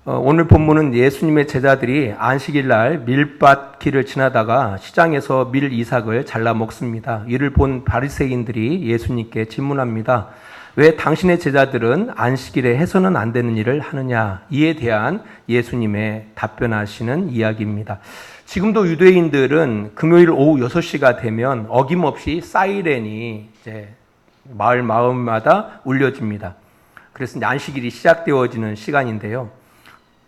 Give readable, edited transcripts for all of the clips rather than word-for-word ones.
오늘 본문은 예수님의 제자들이 안식일 날 밀밭길을 지나다가 시장에서 밀 이삭을 잘라 먹습니다. 이를 본 바리새인들이 예수님께 질문합니다. 왜 당신의 제자들은 안식일에 해서는 안 되는 일을 하느냐? 이에 대한 예수님의 답변하시는 이야기입니다. 지금도 유대인들은 금요일 오후 6시가 되면 어김없이 사이렌이 이제 마을마다 울려집니다. 그래서 안식일이 시작되어지는 시간인데요.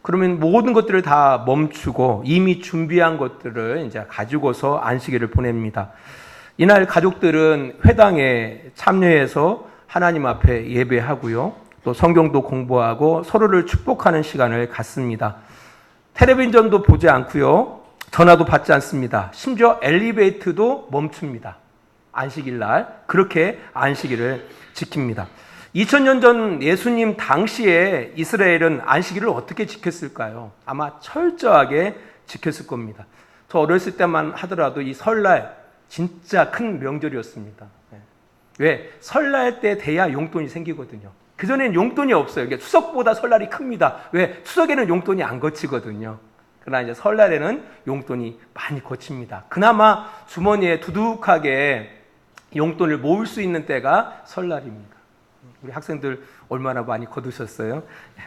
그러면 모든 것들을 다 멈추고 이미 준비한 것들을 이제 가지고서 안식일을 보냅니다. 이날 가족들은 회당에 참여해서 하나님 앞에 예배하고요. 또 성경도 공부하고 서로를 축복하는 시간을 갖습니다. 텔레비전도 보지 않고요. 전화도 받지 않습니다. 심지어 엘리베이터도 멈춥니다. 안식일 날 그렇게 안식일을 지킵니다. 2000년 전 예수님 당시에 이스라엘은 안식일을 어떻게 지켰을까요? 아마 철저하게 지켰을 겁니다. 저 어렸을 때만 하더라도 이 설날 진짜 큰 명절이었습니다. 왜? 설날 때 돼야 용돈이 생기거든요. 그전에는 용돈이 없어요. 이게 추석보다 설날이 큽니다. 왜? 추석에는 용돈이 안 거치거든요. 그러나 이제 설날에는 용돈이 많이 거칩니다. 그나마 주머니에 두둑하게 용돈을 모을 수 있는 때가 설날입니다. 우리 학생들 얼마나 많이 거두셨어요?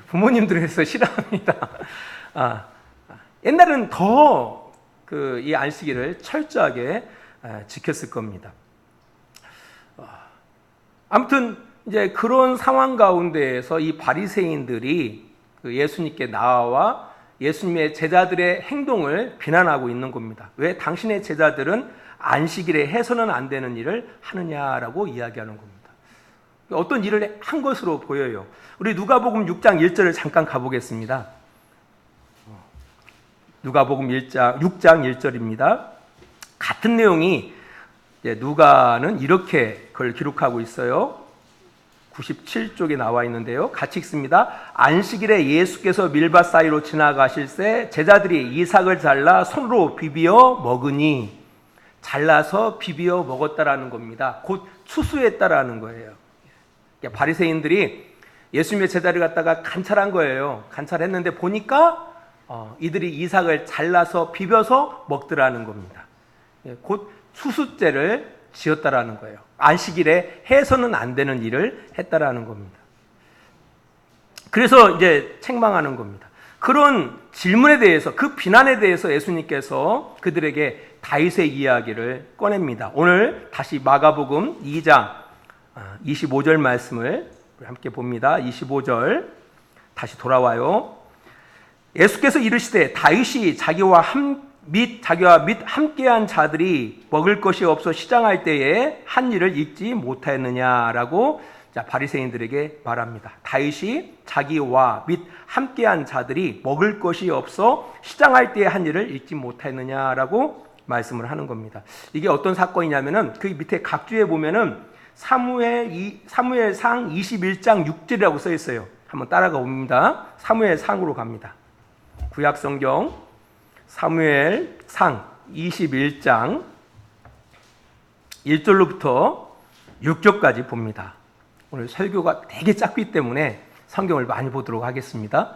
부모님들 해서 싫어합니다. 옛날은 더 이 안식일을 철저하게 지켰을 겁니다. 아무튼 이제 그런 상황 가운데에서 이 바리새인들이 예수님께 나와 예수님의 제자들의 행동을 비난하고 있는 겁니다. 왜 당신의 제자들은 안식일에 해서는 안 되는 일을 하느냐라고 이야기하는 겁니다. 어떤 일을 한 것으로 보여요. 우리 누가복음 6장 1절을 잠깐 가보겠습니다. 누가복음 6장 1절입니다. 같은 내용이 누가는 이렇게 그걸 기록하고 있어요. 97쪽에 나와 있는데요. 같이 읽습니다. 안식일에 예수께서 밀밭 사이로 지나가실새 제자들이 이삭을 잘라 손으로 비비어 먹으니, 잘라서 비비어 먹었다라는 겁니다. 곧 추수했다라는 거예요. 바리새인들이 예수님의 제자를 갖다가 관찰한 거예요. 관찰했는데 보니까 이들이 이삭을 잘라서 비벼서 먹더라는 겁니다. 곧 추수죄를 지었다라는 거예요. 안식일에 해서는 안 되는 일을 했다라는 겁니다. 그래서 이제 책망하는 겁니다. 그런 질문에 대해서, 그 비난에 대해서 예수님께서 그들에게 다윗의 이야기를 꺼냅니다. 오늘 다시 마가복음 2장 25절 말씀을 함께 봅니다. 25절 다시 돌아와요. 예수께서 이르시되 다윗이 자기와 및 함께한 자들이 먹을 것이 없어 시장할 때에 한 일을 잊지 못하였느냐라고 바리새인들에게 말합니다. 다윗이 자기와 및 함께한 자들이 먹을 것이 없어 시장할 때에 한 일을 잊지 못하였느냐라고 말씀을 하는 겁니다. 이게 어떤 사건이냐면은 그 밑에 각주에 보면은 사무엘상 21장 6절이라고 써 있어요. 한번 따라가 봅니다. 사무엘상으로 갑니다. 구약성경 사무엘상 21장 1절로부터 6절까지 봅니다. 오늘 설교가 되게 짧기 때문에 성경을 많이 보도록 하겠습니다.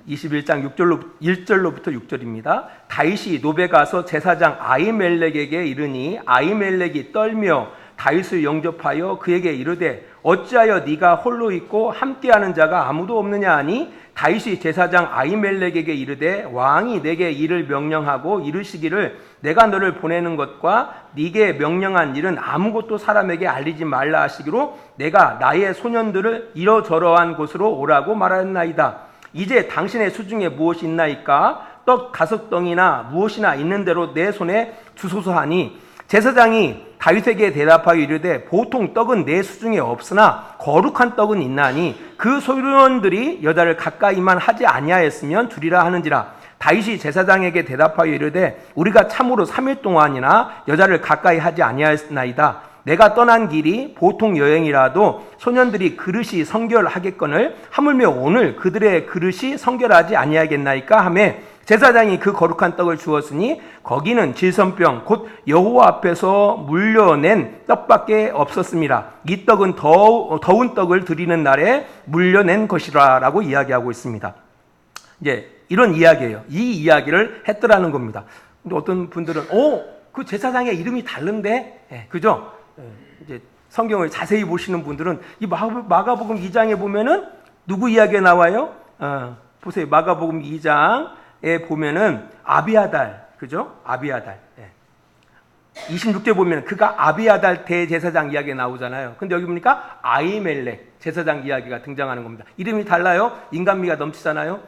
21장 1절로부터 6절입니다. 다윗이 노베 가서 제사장 아히멜렉에게 이르니 아히멜렉이 떨며 다윗을 영접하여 그에게 이르되 어찌하여 네가 홀로 있고 함께하는 자가 아무도 없느냐 하니 다윗이 제사장 아히멜렉에게 이르되 왕이 내게 이를 명령하고 이르시기를 내가 너를 보내는 것과 네게 명령한 일은 아무것도 사람에게 알리지 말라 하시기로 내가 나의 소년들을 이러저러한 곳으로 오라고 말하였나이다. 이제 당신의 수중에 무엇이 있나이까? 떡 5덩이나 무엇이나 있는 대로 내 손에 주소서 하니 제사장이 다윗에게 대답하여 이르되 보통 떡은 내 수중에 없으나 거룩한 떡은 있나니 그 소년들이 여자를 가까이만 하지 아니하였으면 주리라 하는지라. 다윗이 제사장에게 대답하여 이르되 우리가 참으로 3일 동안이나 여자를 가까이 하지 아니하였나이다. 내가 떠난 길이 보통 여행이라도 소년들이 그릇이 성결하겠거늘 하물며 오늘 그들의 그릇이 성결하지 아니하겠나이까 하며 제사장이 그 거룩한 떡을 주었으니 거기는 질선병 곧 여호와 앞에서 물려낸 떡밖에 없었습니다. 이 떡은 더운 떡을 드리는 날에 물려낸 것이라 라고 이야기하고 있습니다. 이제 이런 이야기예요. 이 이야기를 했더라는 겁니다. 근데 어떤 분들은 그 제사장의 이름이 다른데, 그죠? 이제 성경을 자세히 보시는 분들은 이 마가복음 2장에 보면은 누구 이야기가 나와요? 보세요. 마가복음 2장에 보면은 아비아달, 그죠? 아비아달. 26절 보면 그가 아비아달 대제사장 이야기가 나오잖아요. 근데 여기 보니까 아히멜렉 제사장 이야기가 등장하는 겁니다. 이름이 달라요. 인간미가 넘치잖아요.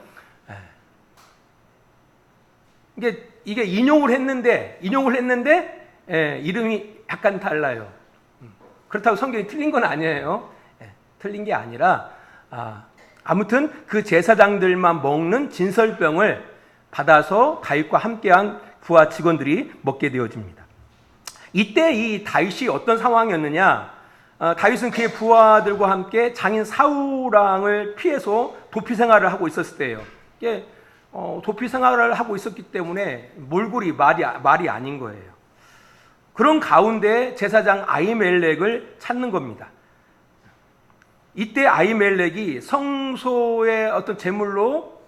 이게 인용을 했는데 이름이 약간 달라요. 그렇다고 성경이 틀린 건 아니에요. 틀린 게 아니라 아무튼 그 제사장들만 먹는 진설병을 받아서 다윗과 함께한 부하 직원들이 먹게 되어집니다. 이때 이 다윗이 어떤 상황이었느냐? 다윗은 그의 부하들과 함께 장인 사울왕을 피해서 도피 생활을 하고 있었을 때예요. 도피 생활을 하고 있었기 때문에 몰골이 말이 아닌 거예요. 그런 가운데 제사장 아히멜렉을 찾는 겁니다. 이때 아히멜렉이 성소의 어떤 제물로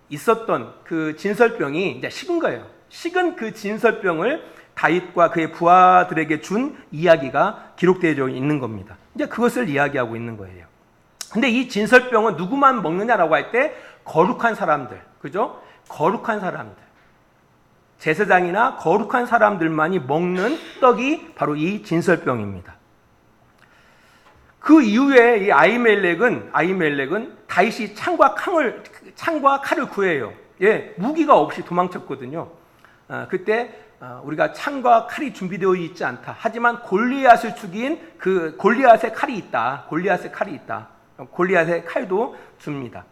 있었던 그 진설병이 이제 식은 거예요. 식은 그 진설병을 다윗과 그의 부하들에게 준 이야기가 기록되어 있는 겁니다. 이제 그것을 이야기하고 있는 거예요. 근데 이 진설병은 누구만 먹느냐라고 할 때 거룩한 사람들, 그죠? 거룩한 사람들. 제사장이나 거룩한 사람들만이 먹는 떡이 바로 이 진설병입니다. 그 이후에 이 아히멜렉은 다윗이 창과 칼을 구해요. 무기가 없이 도망쳤거든요. 그때 우리가 창과 칼이 준비되어 있지 않다. 하지만 골리앗을 죽인 그 골리앗의 칼이 있다. 골리앗의 칼도 줍니다.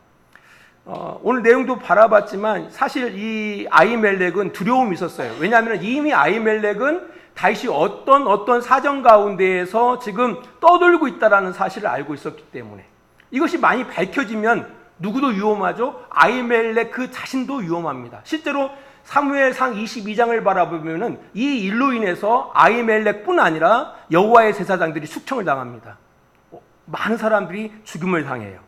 오늘 내용도 바라봤지만 사실 이 아히멜렉은 두려움이 있었어요. 왜냐하면 이미 아히멜렉은 다윗이 어떤 사정 가운데에서 지금 떠돌고 있다는 사실을 알고 있었기 때문에 이것이 많이 밝혀지면 누구도 위험하죠. 아히멜렉 그 자신도 위험합니다. 실제로 사무엘상 22장을 바라보면은 이 일로 인해서 아히멜렉뿐 아니라 여호와의 제사장들이 숙청을 당합니다. 많은 사람들이 죽임을 당해요.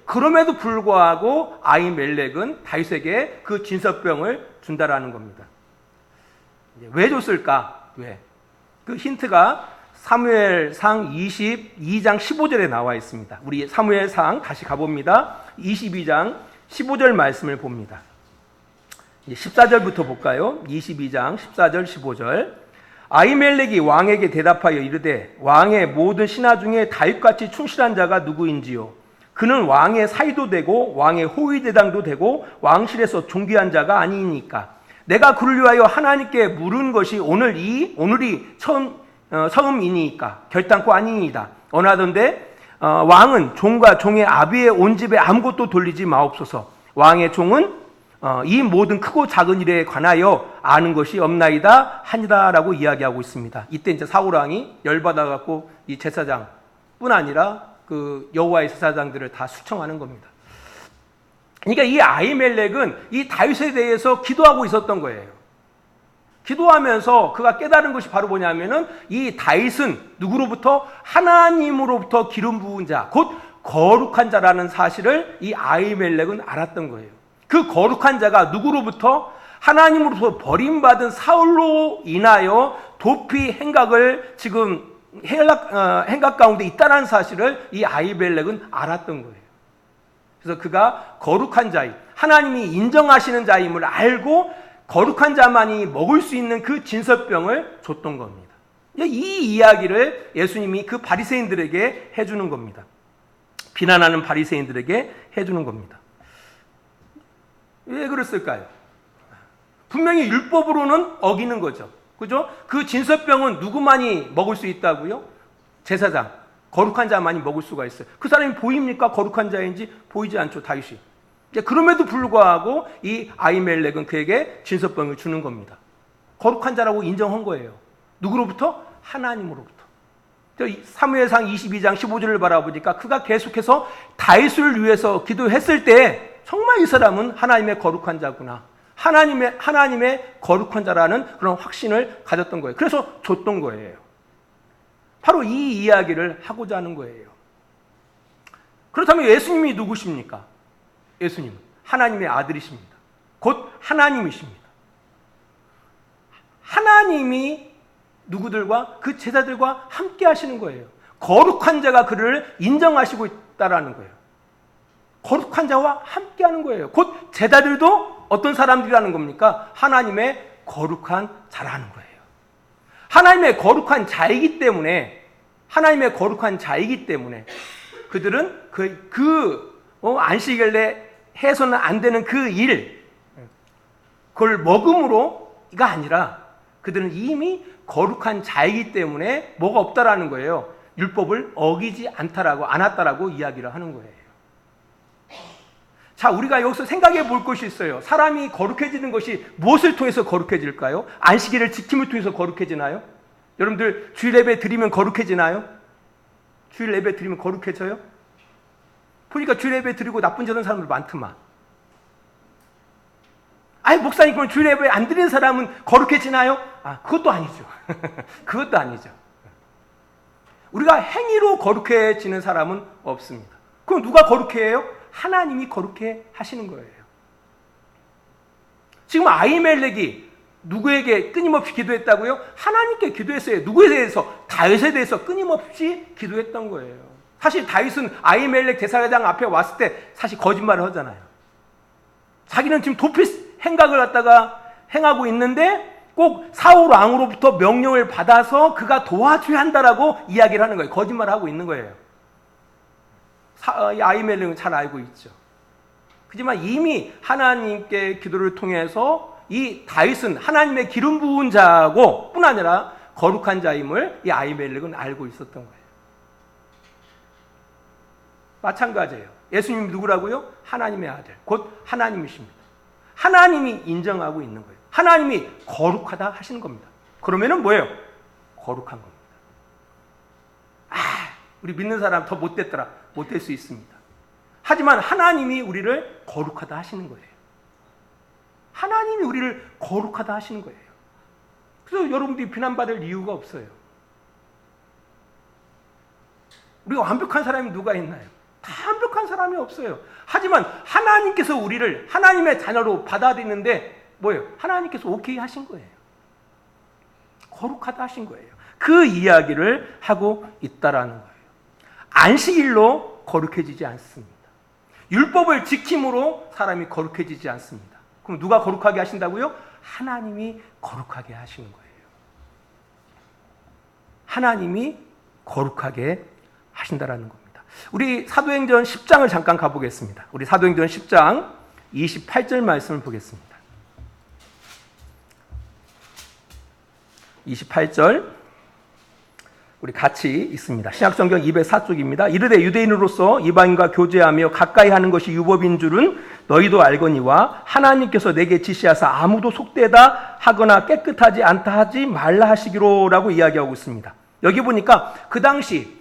그럼에도 불구하고 아히멜렉은 다윗에게 그 진설병을 준다라는 겁니다. 왜 줬을까? 왜? 그 힌트가 사무엘상 22장 15절에 나와 있습니다. 우리 사무엘상 다시 가봅니다. 22장 15절 말씀을 봅니다. 14절부터 볼까요? 22장 14절 15절. 아히멜렉이 왕에게 대답하여 이르되 왕의 모든 신하 중에 다윗같이 충실한 자가 누구인지요? 그는 왕의 사위도 되고 왕의 호위대장도 되고 왕실에서 존귀한 자가 아니니까. 내가 그를 위하여 하나님께 물은 것이 오늘이 처음이니까 결단코 아니니이다. 언하던대 왕은 종과 종의 아비의 온 집에 아무것도 돌리지 마옵소서. 왕의 종은 이 모든 크고 작은 일에 관하여 아는 것이 없나이다 하니다라고 이야기하고 있습니다. 이때 이제 사울왕이 열받아갖고 이 제사장뿐 아니라 그 여호와의 제사장들을 다 숙청하는 겁니다. 그러니까 이 아히멜렉은 이 다윗에 대해서 기도하고 있었던 거예요. 기도하면서 그가 깨달은 것이 바로 뭐냐면은 이 다윗은 누구로부터? 하나님으로부터 기름 부은 자, 곧 거룩한 자라는 사실을 이 아히멜렉은 알았던 거예요. 그 거룩한 자가 누구로부터? 하나님으로부터 버림받은 사울로 인하여 도피 행각을 지금 행각 가운데 있다는 사실을 이 아히멜렉은 알았던 거예요. 그래서 그가 거룩한 자임, 하나님이 인정하시는 자임을 알고 거룩한 자만이 먹을 수 있는 그 진설병을 줬던 겁니다. 이 이야기를 예수님이 그 바리새인들에게 해주는 겁니다. 비난하는 바리새인들에게 해주는 겁니다. 왜 그랬을까요? 분명히 율법으로는 어기는 거죠. 그죠? 그 진설병은 누구만이 먹을 수 있다고요? 제사장, 거룩한 자만이 먹을 수가 있어요. 그 사람이 보입니까? 거룩한 자인지 보이지 않죠, 다윗이. 그럼에도 불구하고 이 아히멜렉은 그에게 진설병을 주는 겁니다. 거룩한 자라고 인정한 거예요. 누구로부터? 하나님으로부터. 사무엘상 22장 15절을 바라보니까 그가 계속해서 다윗을 위해서 기도했을 때 정말 이 사람은 하나님의 거룩한 자구나. 하나님의 거룩한 자라는 그런 확신을 가졌던 거예요. 그래서 줬던 거예요. 바로 이 이야기를 하고자 하는 거예요. 그렇다면 예수님이 누구십니까? 예수님은 하나님의 아들이십니다. 곧 하나님이십니다. 하나님이 누구들과 그 제자들과 함께 하시는 거예요. 거룩한 자가 그를 인정하시고 있다라는 거예요. 거룩한 자와 함께 하는 거예요. 곧 제자들도 어떤 사람들이라는 겁니까? 하나님의 거룩한 자라는 거예요. 하나님의 거룩한 자이기 때문에 그들은 안식일에 해서는 안 되는 그걸 먹음으로가 아니라 그들은 이미 거룩한 자이기 때문에 뭐가 없다라는 거예요. 율법을 어기지 않았다라고 이야기를 하는 거예요. 자, 우리가 여기서 생각해 볼 것이 있어요. 사람이 거룩해지는 것이 무엇을 통해서 거룩해질까요? 안식일을 지킴을 통해서 거룩해지나요? 여러분들 주일 예배 드리면 거룩해지나요? 주일 예배 드리면 거룩해져요? 보니까 주일 예배 드리고 나쁜 짓 하는 사람들 많더만. 아니, 목사님, 그럼 주일 예배 안 드리는 사람은 거룩해지나요? 그것도 아니죠. 그것도 아니죠. 우리가 행위로 거룩해지는 사람은 없습니다. 그럼 누가 거룩해 해요? 하나님이 거룩해 하시는 거예요. 지금 아히멜렉이 누구에게 끊임없이 기도했다고요? 하나님께 기도했어요. 누구에 대해서? 다윗에 대해서 끊임없이 기도했던 거예요. 사실 다윗은 아히멜렉 제사장 앞에 왔을 때 사실 거짓말을 하잖아요. 자기는 지금 도피 행각을 갖다가 행하고 있는데 꼭 사울 왕으로부터 명령을 받아서 그가 도와줘야 한다라고 이야기를 하는 거예요. 거짓말을 하고 있는 거예요. 아히멜렉은 잘 알고 있죠. 하지만 이미 하나님께 기도를 통해서 이 다윗은 하나님의 기름 부은 자고 뿐 아니라 거룩한 자임을 이 아히멜렉은 알고 있었던 거예요. 마찬가지예요. 예수님이 누구라고요? 하나님의 아들, 곧 하나님이십니다. 하나님이 인정하고 있는 거예요. 하나님이 거룩하다 하시는 겁니다. 그러면은 뭐예요? 거룩한 겁니다. 우리 믿는 사람 더 못됐더라. 못될 수 있습니다. 하지만 하나님이 우리를 거룩하다 하시는 거예요. 하나님이 우리를 거룩하다 하시는 거예요. 그래서 여러분들이 비난받을 이유가 없어요. 우리가 완벽한 사람이 누가 있나요? 다 완벽한 사람이 없어요. 하지만 하나님께서 우리를 하나님의 자녀로 받아들이는데 뭐예요? 하나님께서 오케이 하신 거예요. 거룩하다 하신 거예요. 그 이야기를 하고 있다라는 거예요. 안식일로 거룩해지지 않습니다. 율법을 지킴으로 사람이 거룩해지지 않습니다. 그럼 누가 거룩하게 하신다고요? 하나님이 거룩하게 하시는 거예요. 하나님이 거룩하게 하신다라는 겁니다. 우리 사도행전 10장을 잠깐 가보겠습니다. 우리 사도행전 10장 28절 말씀을 보겠습니다. 28절 우리 같이 읽습니다. 신약성경 204쪽입니다. 이르되 유대인으로서 이방인과 교제하며 가까이 하는 것이 율법인 줄은 너희도 알거니와 하나님께서 내게 지시하사 아무도 속되다 하거나 깨끗하지 않다 하지 말라 하시기로라고 이야기하고 있습니다. 여기 보니까 그 당시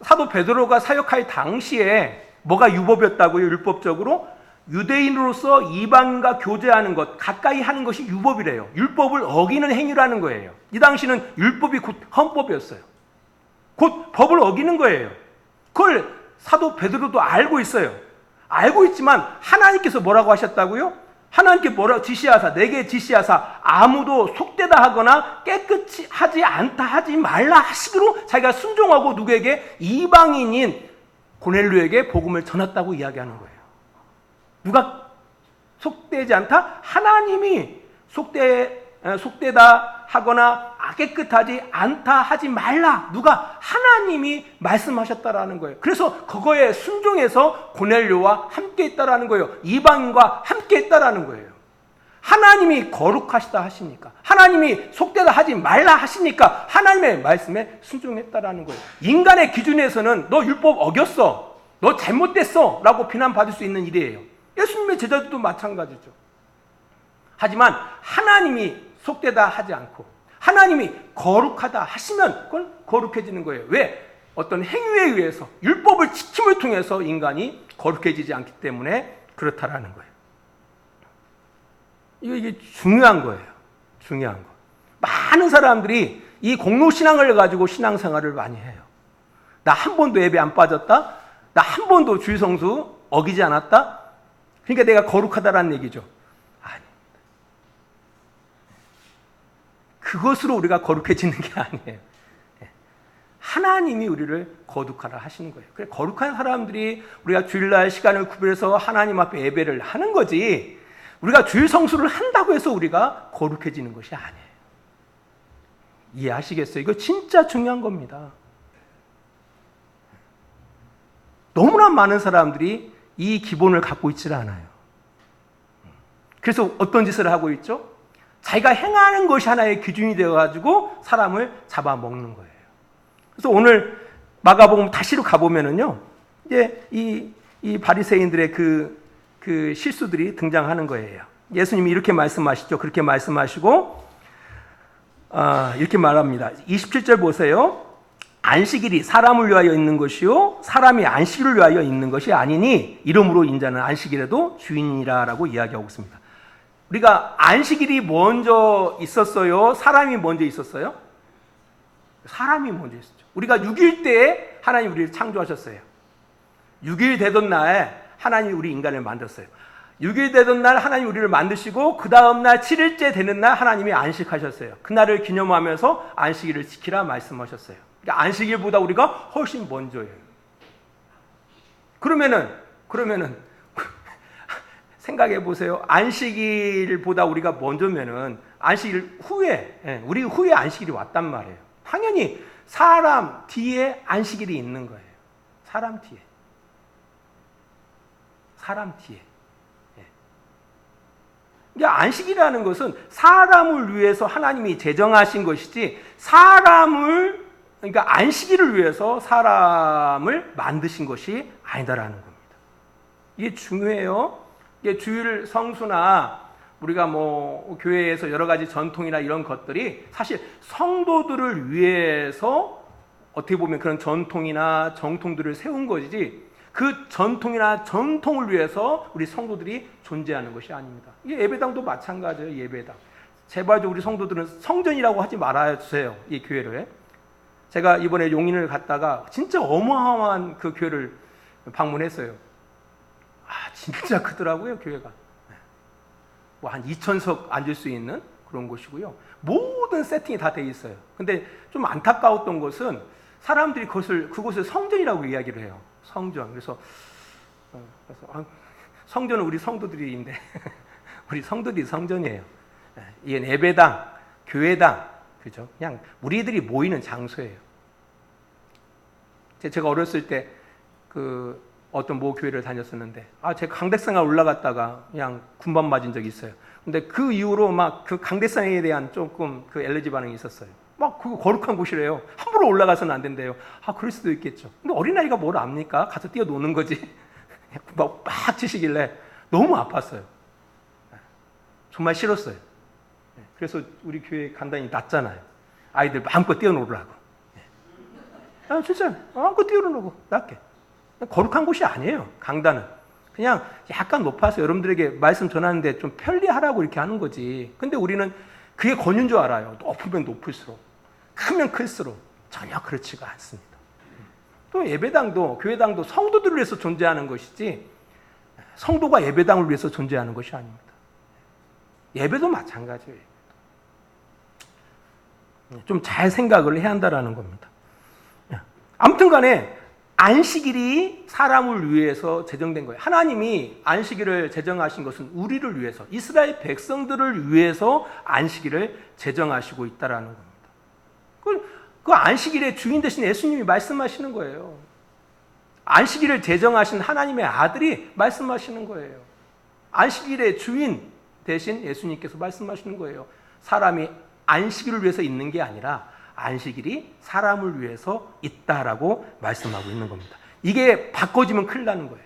사도 베드로가 사역할 당시에 뭐가 율법이었다고요? 율법적으로 유대인으로서 이방인과 교제하는 것, 가까이 하는 것이 율법이래요. 율법을 어기는 행위라는 거예요. 이 당시는 율법이 곧 헌법이었어요. 곧 법을 어기는 거예요. 그걸 사도 베드로도 알고 있어요. 알고 있지만 하나님께서 뭐라고 하셨다고요? 하나님께 뭐라고 지시하사, 내게 지시하사 아무도 속되다 하거나 깨끗이 하지 않다 하지 말라 하시기로 자기가 순종하고 누구에게? 이방인인 고넬료에게 복음을 전했다고 이야기하는 거예요. 누가 속되지 않다? 하나님이 속되다 하거나 깨끗하지 않다 하지 말라. 누가? 하나님이 말씀하셨다라는 거예요. 그래서 그거에 순종해서 고넬료와 함께 있다라는 거예요. 이방인과 함께 있다라는 거예요. 하나님이 거룩하시다 하시니까, 하나님이 속되다 하지 말라 하시니까 하나님의 말씀에 순종했다라는 거예요. 인간의 기준에서는 너 율법 어겼어, 너 잘못됐어 라고 비난받을 수 있는 일이에요. 예수님의 제자들도 마찬가지죠. 하지만 하나님이 속되다 하지 않고 하나님이 거룩하다 하시면 그건 거룩해지는 거예요. 왜? 어떤 행위에 의해서 율법을 지킴을 통해서 인간이 거룩해지지 않기 때문에 그렇다라는 거예요. 이게 중요한 거예요. 중요한 거. 많은 사람들이 이 공로신앙을 가지고 신앙생활을 많이 해요. 나 한 번도 예배 안 빠졌다? 나 한 번도 주일 성수 어기지 않았다? 그러니까 내가 거룩하다라는 얘기죠. 아니, 그것으로 우리가 거룩해지는 게 아니에요. 하나님이 우리를 거룩하라 하시는 거예요. 그래, 거룩한 사람들이 우리가 주일날 시간을 구별해서 하나님 앞에 예배를 하는 거지, 우리가 주일 성수를 한다고 해서 우리가 거룩해지는 것이 아니에요. 이해하시겠어요? 이거 진짜 중요한 겁니다. 너무나 많은 사람들이 이 기본을 갖고 있질 않아요. 그래서 어떤 짓을 하고 있죠? 자기가 행하는 것이 하나의 기준이 되어가지고 사람을 잡아먹는 거예요. 그래서 오늘 마가복음 다시로 가보면은요, 이제 이 바리새인들의 그 실수들이 등장하는 거예요. 예수님이 이렇게 말씀하시죠. 그렇게 말씀하시고, 이렇게 말합니다. 27절 보세요. 안식일이 사람을 위하여 있는 것이요 사람이 안식일을 위하여 있는 것이 아니니 이러므로 인자는 안식일에도 주인이라라고 이야기하고 있습니다. 우리가 안식일이 먼저 있었어요? 사람이 먼저 있었어요? 사람이 먼저 있었죠. 우리가 6일 때에 하나님 우리를 창조하셨어요. 6일 되던 날 하나님 우리 인간을 만들었어요. 6일 되던 날 하나님 우리를 만드시고 그 다음 날 7일째 되는 날 하나님이 안식하셨어요. 그날을 기념하면서 안식일을 지키라 말씀하셨어요. 그러니까 안식일보다 우리가 훨씬 먼저예요. 그러면은 생각해 보세요. 안식일보다 우리가 먼저면은 안식일 후에, 우리 후에 안식일이 왔단 말이에요. 당연히 사람 뒤에 안식일이 있는 거예요. 사람 뒤에. 그러니까 안식이라는 것은 사람을 위해서 하나님이 제정하신 것이지, 그러니까 안식일을 위해서 사람을 만드신 것이 아니다라는 겁니다. 이게 중요해요. 이게 주일 성수나 우리가 뭐 교회에서 여러 가지 전통이나 이런 것들이 사실 성도들을 위해서 어떻게 보면 그런 전통이나 정통들을 세운 것이지, 그 전통이나 정통을 위해서 우리 성도들이 존재하는 것이 아닙니다. 이 예배당도 마찬가지예요. 예배당. 제발 좀 우리 성도들은 성전이라고 하지 말아주세요. 이 교회를. 제가 이번에 용인을 갔다가 진짜 어마어마한 그 교회를 방문했어요. 진짜 크더라고요, 교회가. 뭐 한 2,000석 앉을 수 있는 그런 곳이고요. 모든 세팅이 다 돼 있어요. 근데 좀 안타까웠던 것은 사람들이 그곳을 성전이라고 이야기를 해요. 성전. 그래서 성전은 우리 성도들인데 우리 성도들이 성전이에요. 이게 예배당, 교회당, 그죠? 그냥 우리들이 모이는 장소예요. 제가 어렸을 때 어떤 모 교회를 다녔었는데, 제가 강대상에 올라갔다가 그냥 군밤 맞은 적이 있어요. 근데 그 이후로 막 그 강대상에 대한 조금 그 엘레지 반응이 있었어요. 막 그거 거룩한 곳이래요. 함부로 올라가서는 안 된대요. 그럴 수도 있겠죠. 근데 어린아이가 뭘 압니까? 가서 뛰어노는 거지. 막 치시길래 너무 아팠어요. 정말 싫었어요. 그래서 우리 교회 간단히 낫잖아요. 아이들 마음껏 뛰어놀으라고. 진짜 마음껏 뛰어놀라고 낫게. 거룩한 곳이 아니에요. 강단은 그냥 약간 높아서 여러분들에게 말씀 전하는데 좀 편리하라고 이렇게 하는 거지. 근데 우리는 그게 권유인 줄 알아요. 높으면 높을수록, 크면 클수록. 전혀 그렇지가 않습니다. 또 예배당도 교회당도 성도들을 위해서 존재하는 것이지, 성도가 예배당을 위해서 존재하는 것이 아닙니다. 예배도 마찬가지예요. 좀 잘 생각을 해야 한다라는 겁니다. 아무튼 간에 안식일이 사람을 위해서 제정된 거예요. 하나님이 안식일을 제정하신 것은 우리를 위해서, 이스라엘 백성들을 위해서 안식일을 제정하시고 있다라는 겁니다. 그 안식일의 주인 되신 예수님이 말씀하시는 거예요. 안식일을 제정하신 하나님의 아들이 말씀하시는 거예요. 안식일의 주인 대신 예수님께서 말씀하시는 거예요. 사람이 안식일을 위해서 있는 게 아니라 안식일이 사람을 위해서 있다라고 말씀하고 있는 겁니다. 이게 바꿔지면 큰일 나는 거예요.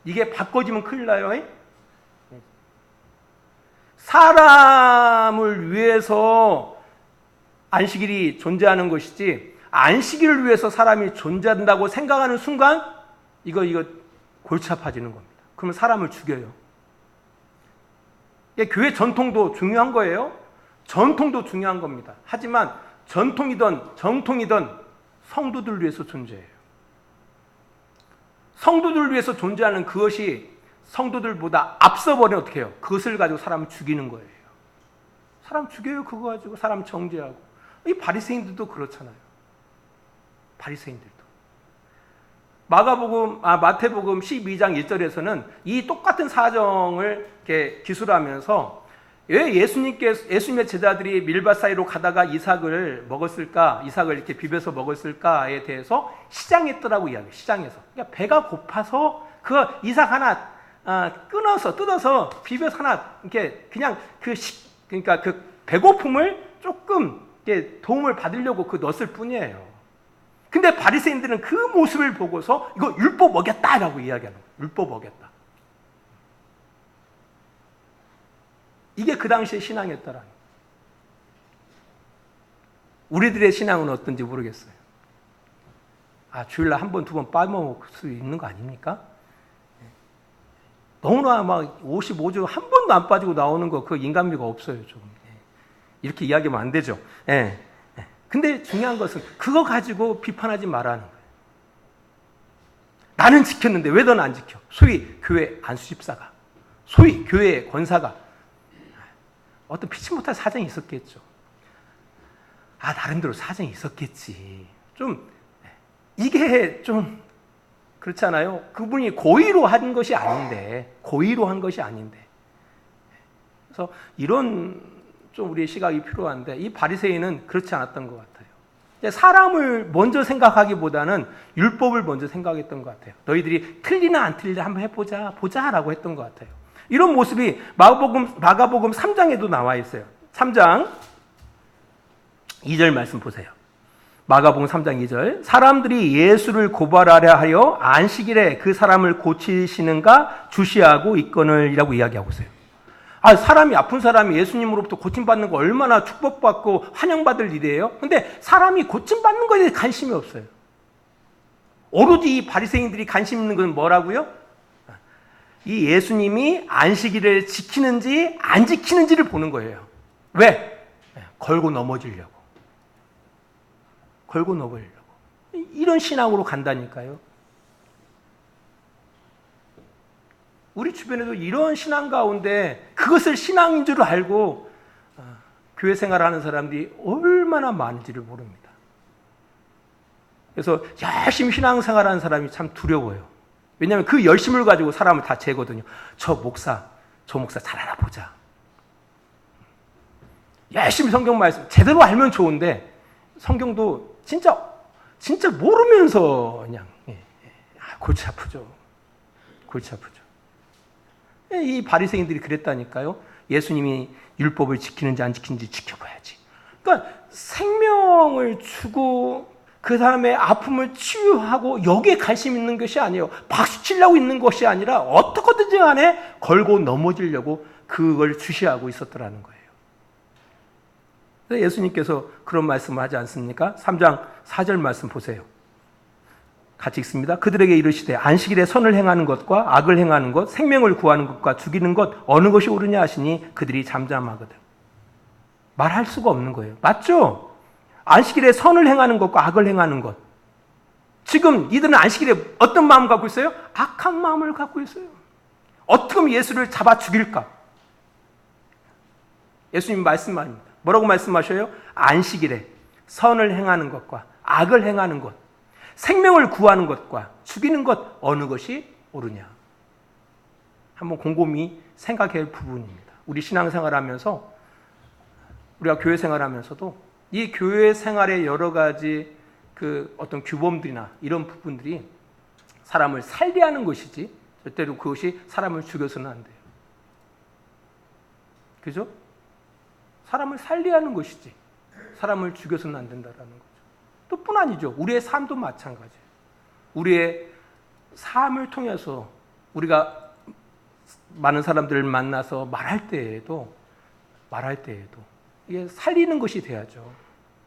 이게 바꿔지면 큰일 나요. 사람을 위해서 안식일이 존재하는 것이지, 안식일을 위해서 사람이 존재한다고 생각하는 순간 이거 골치 아파지는 겁니다. 그러면 사람을 죽여요. 교회 전통도 중요한 거예요. 전통도 중요한 겁니다. 하지만 전통이든 정통이든 성도들을 위해서 존재해요. 성도들을 위해서 존재하는 그것이 성도들보다 앞서버리면 어떻게 해요? 그것을 가지고 사람을 죽이는 거예요. 사람 죽여요. 그거 가지고 사람 정죄하고. 이 바리새인들도 그렇잖아요. 바리새인들도. 마태복음 12장 1절에서는 이 똑같은 사정을 이렇게 기술하면서 왜 예수님의 제자들이 밀밭 사이로 가다가 이삭을 이렇게 비벼서 먹었을까에 대해서 시장했더라고 이야기해요. 시장에서. 그러니까 배가 고파서 그 이삭 하나 뜯어서 비벼서 하나 이렇게 그냥 그러니까 그 배고픔을 조금 이렇게 도움을 받으려고 넣었을 뿐이에요. 근데 바리새인들은 그 모습을 보고서 이거 율법 어겼다라고 이야기하는 거예요. 율법 어겼다. 이게 그 당시의 신앙이었더라는 거예요. 우리들의 신앙은 어떤지 모르겠어요. 주일날 한 번, 두 번 빠먹을 수 있는 거 아닙니까? 너무나 막 55주 한 번도 안 빠지고 나오는 거, 그 인간미가 없어요, 좀. 이렇게 이야기하면 안 되죠. 근데 중요한 것은 그거 가지고 비판하지 말라는 거예요. 나는 지켰는데 왜 너는 안 지켜? 소위 교회 안수집사가, 소위 교회의 권사가 어떤 피치 못할 사정이 있었겠죠. 나름대로 사정이 있었겠지. 이게 좀 그렇잖아요. 그분이 고의로 한 것이 아닌데. 그래서 이런 좀 우리의 시각이 필요한데 이 바리새인은 그렇지 않았던 것 같아요. 사람을 먼저 생각하기보다는 율법을 먼저 생각했던 것 같아요. 너희들이 틀리나 안 틀리나 한번 보자라고 했던 것 같아요. 이런 모습이 마가복음 3장에도 나와 있어요. 3장 2절 말씀 보세요. 마가복음 3장 2절. 사람들이 예수를 고발하려 하여 안식일에 그 사람을 고치시는가 주시하고 있거늘이라고 이야기하고 있어요. 아픈 사람이 예수님으로부터 고침받는 거 얼마나 축복받고 환영받을 일이에요. 근데 사람이 고침받는 거에 대해 관심이 없어요. 오로지 이 바리새인들이 관심 있는 건 뭐라고요? 이 예수님이 안식일을 지키는지 안 지키는지를 보는 거예요. 왜? 걸고 넘어지려고. 이런 신앙으로 간다니까요. 우리 주변에도 이런 신앙 가운데 그것을 신앙인 줄 알고 교회 생활하는 사람들이 얼마나 많은지를 모릅니다. 그래서 열심히 신앙생활하는 사람이 참 두려워요. 왜냐하면 그 열심을 가지고 사람을 다 재거든요. 저 목사 잘 알아보자. 열심히 성경 말씀 제대로 알면 좋은데 성경도 진짜 모르면서 그냥 골치 아프죠. 이 바리새인들이 그랬다니까요. 예수님이 율법을 지키는지 안 지키는지 지켜봐야지. 그러니까 생명을 주고 그 사람의 아픔을 치유하고 여기에 관심 있는 것이 아니에요. 박수 치려고 있는 것이 아니라 어떻게든지 간에 걸고 넘어지려고 그걸 주시하고 있었더라는 거예요. 그래서 예수님께서 그런 말씀을 하지 않습니까? 3장 4절 말씀 보세요. 같이 읽습니다. 그들에게 이르시되 안식일에 선을 행하는 것과 악을 행하는 것, 생명을 구하는 것과 죽이는 것 어느 것이 옳으냐 하시니 그들이 잠잠하거든. 말할 수가 없는 거예요. 맞죠? 안식일에 선을 행하는 것과 악을 행하는 것. 지금 이들은 안식일에 어떤 마음을 갖고 있어요? 악한 마음을 갖고 있어요. 어떻게 하면 예수를 잡아 죽일까? 예수님 말씀합니다. 뭐라고 말씀하셔요? 안식일에 선을 행하는 것과 악을 행하는 것, 생명을 구하는 것과 죽이는 것 어느 것이 옳으냐. 한번 곰곰이 생각해야 할 부분입니다. 우리 신앙생활하면서 우리가 교회 생활하면서도 이 교회 생활의 여러 가지 그 어떤 규범들이나 이런 부분들이 사람을 살리하는 것이지 절대로 그것이 사람을 죽여서는 안 돼요. 그죠? 사람을 살리하는 것이지 사람을 죽여서는 안 된다라는 거죠. 또 뿐 아니죠. 우리의 삶도 마찬가지예요. 우리의 삶을 통해서 우리가 많은 사람들을 만나서 말할 때에도 이게 살리는 것이 돼야죠.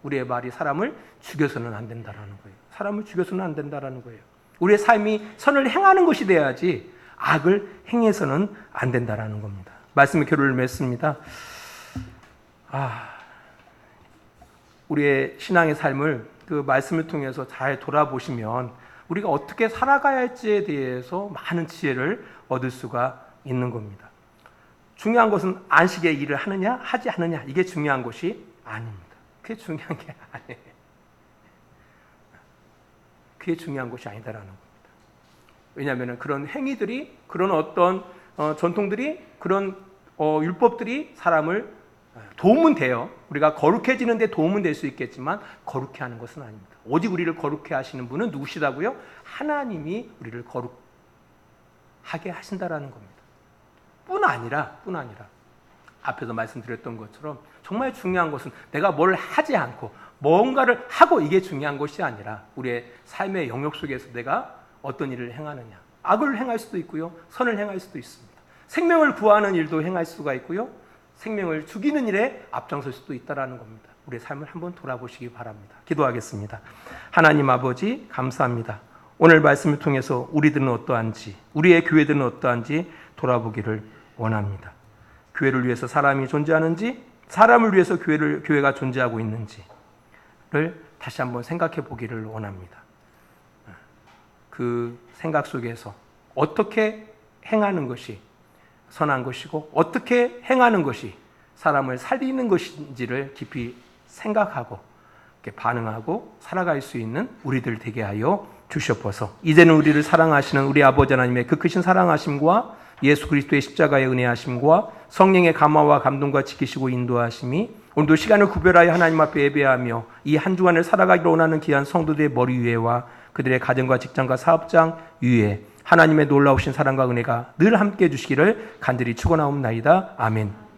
우리의 말이 사람을 죽여서는 안 된다라는 거예요. 사람을 죽여서는 안 된다라는 거예요. 우리의 삶이 선을 행하는 것이 돼야지 악을 행해서는 안 된다라는 겁니다. 말씀의 결론을 맺습니다. 우리의 신앙의 삶을 그 말씀을 통해서 잘 돌아보시면 우리가 어떻게 살아가야 할지에 대해서 많은 지혜를 얻을 수가 있는 겁니다. 중요한 것은 안식의 일을 하느냐 하지 않느냐, 이게 중요한 것이 아닙니다. 그게 중요한 게 아니에요. 그게 중요한 것이 아니다라는 겁니다. 왜냐하면 그런 행위들이, 그런 어떤 전통들이, 그런 율법들이 사람을 도움은 돼요. 우리가 거룩해지는 데 도움은 될 수 있겠지만 거룩해 하는 것은 아닙니다. 오직 우리를 거룩해 하시는 분은 누구시다고요? 하나님이 우리를 거룩하게 하신다라는 겁니다. 뿐 아니라 앞에서 말씀드렸던 것처럼 정말 중요한 것은 내가 뭘 하지 않고 뭔가를 하고, 이게 중요한 것이 아니라 우리의 삶의 영역 속에서 내가 어떤 일을 행하느냐. 악을 행할 수도 있고요, 선을 행할 수도 있습니다. 생명을 구하는 일도 행할 수가 있고요, 생명을 죽이는 일에 앞장설 수도 있다는 겁니다. 우리의 삶을 한번 돌아보시기 바랍니다. 기도하겠습니다. 하나님 아버지, 감사합니다. 오늘 말씀을 통해서 우리들은 어떠한지, 우리의 교회들은 어떠한지 돌아보기를 원합니다. 교회를 위해서 사람이 존재하는지, 사람을 위해서 교회가 존재하고 있는지를 다시 한번 생각해 보기를 원합니다. 그 생각 속에서 어떻게 행하는 것이 선한 것이고 어떻게 행하는 것이 사람을 살리는 것인지를 깊이 생각하고 반응하고 살아갈 수 있는 우리들 되게 하여 주시옵소서. 이제는 우리를 사랑하시는 우리 아버지 하나님의 그 크신 사랑하심과 예수 그리스도의 십자가의 은혜하심과 성령의 감화와 감동과 지키시고 인도하심이 오늘도 시간을 구별하여 하나님 앞에 예배하며 이 한 주간을 살아가기를 원하는 귀한 성도들의 머리 위에와 그들의 가정과 직장과 사업장 위에 하나님의 놀라우신 사랑과 은혜가 늘 함께해 주시기를 간절히 축원하옵나이다. 아멘.